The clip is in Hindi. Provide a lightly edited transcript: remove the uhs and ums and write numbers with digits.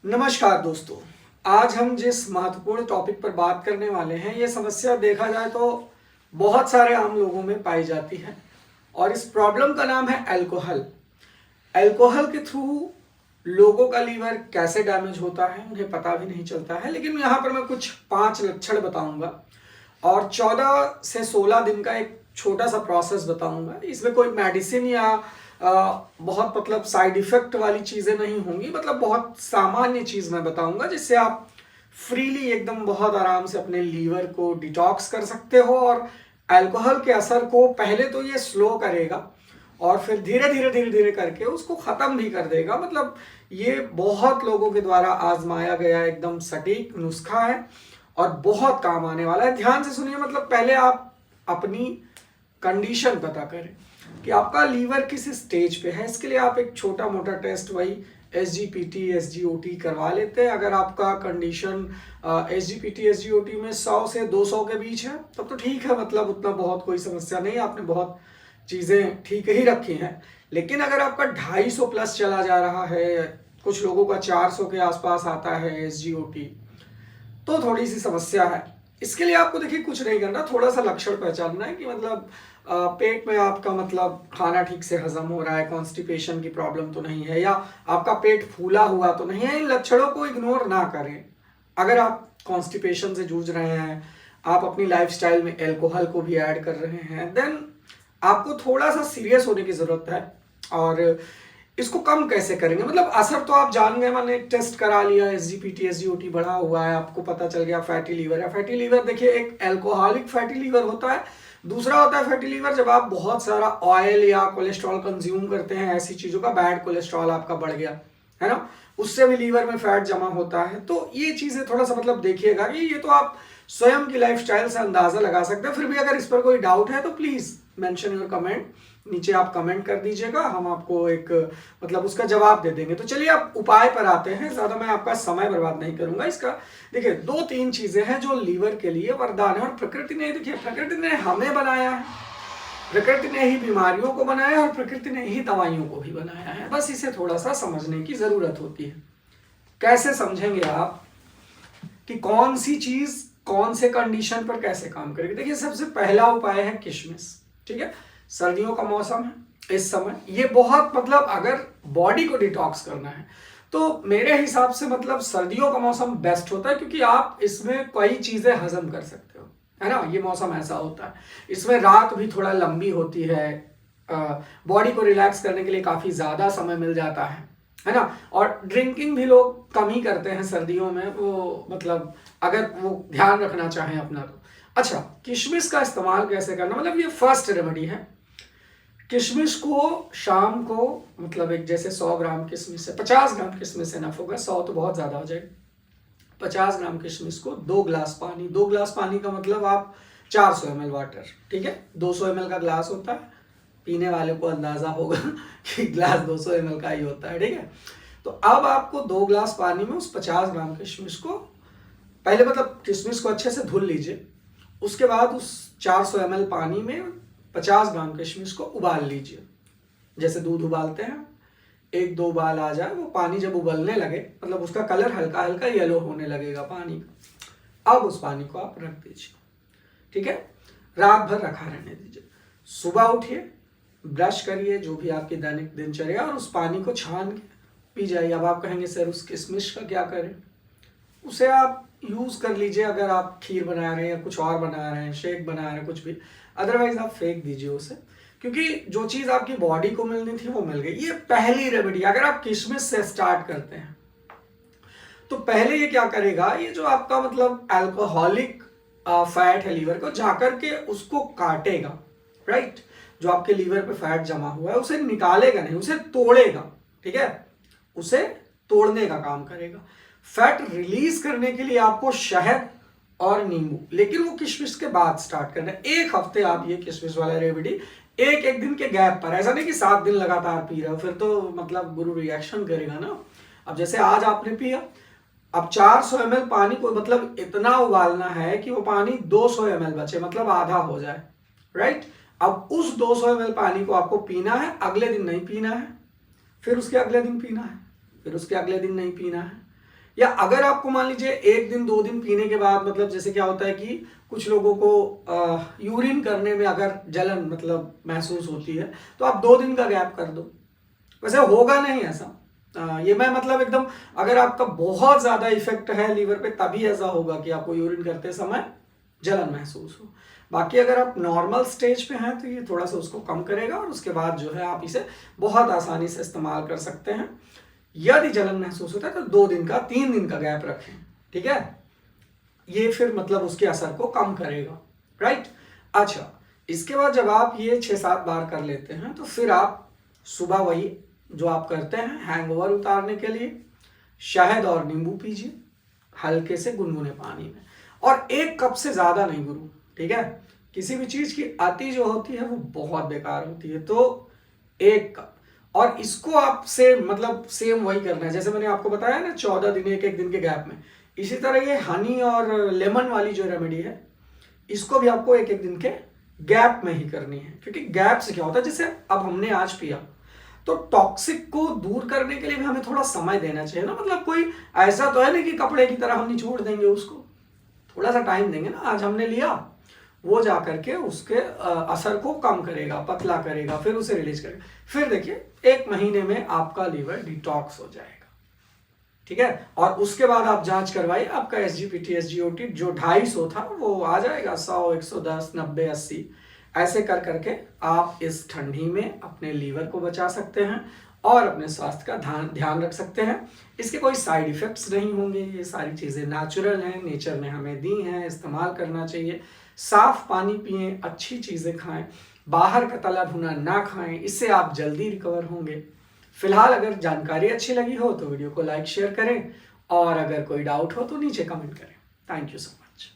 नमस्कार दोस्तों। आज हम जिस महत्वपूर्ण टॉपिक पर बात करने वाले हैं, ये समस्या देखा जाए तो बहुत सारे आम लोगों में पाई जाती है और इस प्रॉब्लम का नाम है अल्कोहल। अल्कोहल के थ्रू लोगों का लीवर कैसे डैमेज होता है उन्हें पता भी नहीं चलता है, लेकिन यहाँ पर मैं कुछ 5 लक्षण बताऊंगा और 14 से 16 दिन का एक छोटा सा प्रोसेस बताऊंगा। इसमें कोई मेडिसिन या बहुत मतलब साइड इफेक्ट वाली चीज़ें नहीं होंगी, मतलब बहुत सामान्य चीज़ मैं बताऊंगा जिससे आप फ्रीली एकदम बहुत आराम से अपने लीवर को डिटॉक्स कर सकते हो। और अल्कोहल के असर को पहले तो ये स्लो करेगा और फिर धीरे धीरे धीरे धीरे करके उसको ख़त्म भी कर देगा। मतलब ये बहुत लोगों के द्वारा आजमाया गया एकदम सटीक नुस्खा है और बहुत काम आने वाला है। ध्यान से सुनिए। मतलब पहले आप अपनी कंडीशन पता करें कि आपका लीवर किस स्टेज पे है। इसके लिए आप एक छोटा मोटा टेस्ट वही SGPT SGOT करवा लेते हैं। अगर आपका कंडीशन SGPT SGOT में 100 से 200 के बीच है तब तो ठीक है, मतलब उतना बहुत कोई समस्या नहीं, आपने बहुत चीज़ें ठीक ही रखी हैं। लेकिन अगर आपका 250 प्लस चला जा रहा है, कुछ लोगों का 400 के आसपास आता है SGOT, तो थोड़ी सी समस्या है। इसके लिए आपको देखिए कुछ नहीं करना, थोड़ा सा लक्षण पहचानना है कि मतलब पेट में आपका मतलब खाना ठीक से हजम हो रहा है, कॉन्स्टिपेशन की प्रॉब्लम तो नहीं है, या आपका पेट फूला हुआ तो नहीं है। इन लक्षणों को इग्नोर ना करें। अगर आप कॉन्स्टिपेशन से जूझ रहे हैं, आप अपनी लाइफस्टाइल में अल्कोहल को भी ऐड कर रहे हैं, देन आपको थोड़ा सा सीरियस होने की ज़रूरत है। और इसको कम कैसे करेंगे? मतलब असर तो आप जान गए, मैंने टेस्ट करा लिया, SGPT SGOT बढ़ा हुआ है, आपको पता चल गया फैटी लीवर है। फैटी लीवर देखिए, एक अल्कोहलिक फैटी लीवर होता है, दूसरा होता है फैटी लीवर जब आप बहुत सारा ऑयल या कोलेस्ट्रॉल कंज्यूम करते हैं, ऐसी चीज़ों का, बैड कोलेस्ट्रॉल आपका बढ़ गया है ना, उससे भी लीवर में फैट जमा होता है। तो ये चीज़ें थोड़ा सा मतलब देखिएगा कि ये तो आप स्वयं की लाइफस्टाइल से अंदाज़ा लगा सकते हैं। फिर भी अगर इस पर कोई डाउट है तो प्लीज़ मेंशन योर कमेंट, नीचे आप कमेंट कर दीजिएगा, हम आपको एक मतलब उसका जवाब दे देंगे। तो चलिए अब उपाय पर आते हैं, ज़्यादा मैं आपका समय बर्बाद नहीं करूंगा। इसका देखिए 2-3 चीज़ें हैं जो लीवर के लिए वरदान है और प्रकृति ने, देखिए प्रकृति ने हमें बनाया है, प्रकृति ने ही बीमारियों को बनाया है और प्रकृति ने ही दवाइयों को भी बनाया है। बस इसे थोड़ा सा समझने की ज़रूरत होती है। कैसे समझेंगे आप कि कौन सी चीज़ कौन से कंडीशन पर कैसे काम करेगी? देखिए सबसे पहला उपाय है किशमिश। ठीक है, सर्दियों का मौसम है इस समय, ये बहुत मतलब अगर बॉडी को डिटॉक्स करना है तो मेरे हिसाब से मतलब सर्दियों का मौसम बेस्ट होता है, क्योंकि आप इसमें कई चीज़ें हजम कर सकते हो, है ना। ये मौसम ऐसा होता है, इसमें रात भी थोड़ा लंबी होती है, बॉडी को रिलैक्स करने के लिए काफ़ी ज़्यादा समय मिल जाता है ना। और ड्रिंकिंग भी लोग कम ही करते हैं सर्दियों में, वो मतलब अगर वो ध्यान रखना चाहें अपना तो। अच्छा, किशमिश का इस्तेमाल कैसे करना, मतलब ये फर्स्ट रेमेडी है। किशमिश को शाम को मतलब एक जैसे 100 ग्राम किशमिश से 50 ग्राम किशमिश से नफ होगा, 100 तो बहुत ज़्यादा हो जाएगा। 50 ग्राम किशमिश को 2 ग्लास पानी, 2 ग्लास पानी का मतलब आप 400 ml वाटर, ठीक है, 200 ml का ग्लास होता है, पीने वाले को अंदाज़ा होगा कि ग्लास 200 ml का ही होता है, ठीक है। तो अब आपको 2 ग्लास पानी में उस 50 ग्राम किशमिश को पहले मतलब किशमिश को अच्छे से धुल लीजिए, उसके बाद उस 400 ml पानी में 50 ग्राम किशमिश को उबाल लीजिए। जैसे दूध उबालते हैं, 1-2 उबाल आ जाए, वो पानी जब उबलने लगे मतलब उसका कलर हल्का हल्का येलो होने लगेगा पानी का, अब उस पानी को आप रख दीजिए, ठीक है, रात भर रखा रहने दीजिए। सुबह उठिए, ब्रश करिए, जो भी आपकी दैनिक दिनचर्या, और उस पानी को छान के पी जाइए। अब आप कहेंगे सर उस किशमिश का क्या करें? उसे आप यूज़ कर लीजिए, अगर आप खीर बना रहे हैं या कुछ और बना रहे हैं, शेक बना रहे हैं, कुछ भी, अदरवाइज आप फेंक दीजिए उसे, क्योंकि जो चीज़ आपकी बॉडी को मिलनी थी वो मिल गई। ये पहली रेमेडी। अगर आप किशमिश से स्टार्ट करते हैं तो पहले ये क्या करेगा, ये जो आपका मतलब अल्कोहलिक फैट है लीवर को, जाकर के उसको काटेगा, राइट। जो आपके लीवर पे फैट जमा हुआ है उसे निकालेगा नहीं, उसे तोड़ेगा, ठीक है, उसे तोड़ने का काम करेगा। फैट रिलीज करने के लिए आपको शहद और नींबू, लेकिन वो किशमिश के बाद स्टार्ट करना है। 1 हफ्ते आप ये किशमिश वाला रेमेडी एक दिन के गैप पर, ऐसा नहीं कि 7 दिन लगातार पी रहे हो, फिर तो मतलब गुरु रिएक्शन करेगा ना। अब जैसे आज आपने पिया, अब 400 ml पानी को मतलब इतना उबालना है कि वो पानी 200 ml बचे, मतलब आधा हो जाए, राइट। अब उस 200 ml पानी को आपको पीना है, अगले दिन नहीं पीना है, फिर उसके अगले दिन पीना है, फिर उसके अगले दिन नहीं पीना है, या अगर आपको मान लीजिए 1 दिन 2 दिन पीने के बाद मतलब जैसे क्या होता है कि कुछ लोगों को यूरिन करने में अगर जलन मतलब महसूस होती है, तो आप 2 दिन का गैप कर दो। वैसे होगा नहीं ऐसा, ये मैं मतलब एकदम, अगर आपका बहुत ज़्यादा इफेक्ट है लीवर पे तभी ऐसा होगा कि आपको यूरिन करते समय जलन महसूस हो। बाकी अगर आप नॉर्मल स्टेज पे हैं तो ये थोड़ा सा उसको कम करेगा और उसके बाद जो है आप इसे बहुत आसानी से इस्तेमाल कर सकते हैं। यदि जलन महसूस होता है तो 2 दिन का 3 दिन का गैप रखें, ठीक है, ये फिर मतलब उसके असर को कम करेगा, राइट। अच्छा, इसके बाद जब आप ये 6-7 बार कर लेते हैं तो फिर आप सुबह वही जो आप करते हैं हैंगओवर उतारने के लिए शहद और नींबू पीजिए हल्के से गुनगुने पानी में, और 1 कप से ज़्यादा नहीं गुरु, ठीक है। किसी भी चीज़ की अति जो होती है वो बहुत बेकार होती है, तो 1 कप। और इसको आपसे मतलब सेम वही करना है जैसे मैंने आपको बताया ना 14 दिन 1-1 दिन के गैप में। इसी तरह ये हनी और लेमन वाली जो रेमेडी है इसको भी आपको 1-1 दिन के गैप में ही करनी है, क्योंकि गैप से क्या होता है, जैसे अब हमने आज पिया तो टॉक्सिक को दूर करने के लिए भी हमें थोड़ा समय देना चाहिए ना। मतलब कोई ऐसा तो है नहीं कि कपड़े की तरह हम निचोड़ देंगे उसको, थोड़ा सा टाइम देंगे ना। आज हमने लिया, वो जा करके उसके असर को कम करेगा, पतला करेगा, फिर उसे रिलीज करेगा, फिर देखिए 1 महीने में आपका लीवर डिटॉक्स हो जाएगा, ठीक है। और उसके बाद आप जांच करवाइए, आपका SGPT SGOT जो 250 था वो आ जाएगा 100 110 90 80 ऐसे कर करके आप इस ठंडी में अपने लीवर को बचा सकते हैं और अपने स्वास्थ्य का ध्यान रख सकते हैं। इसके कोई साइड इफेक्ट्स नहीं होंगे, ये सारी चीज़ें नेचुरल हैं, नेचर ने हमें दी हैं, इस्तेमाल करना चाहिए। साफ पानी पिएं, अच्छी चीज़ें खाएं, बाहर का तला भुना ना खाएं, इससे आप जल्दी रिकवर होंगे। फिलहाल अगर जानकारी अच्छी लगी हो तो वीडियो को लाइक शेयर करें, और अगर कोई डाउट हो तो नीचे कमेंट करें। Thank you so much.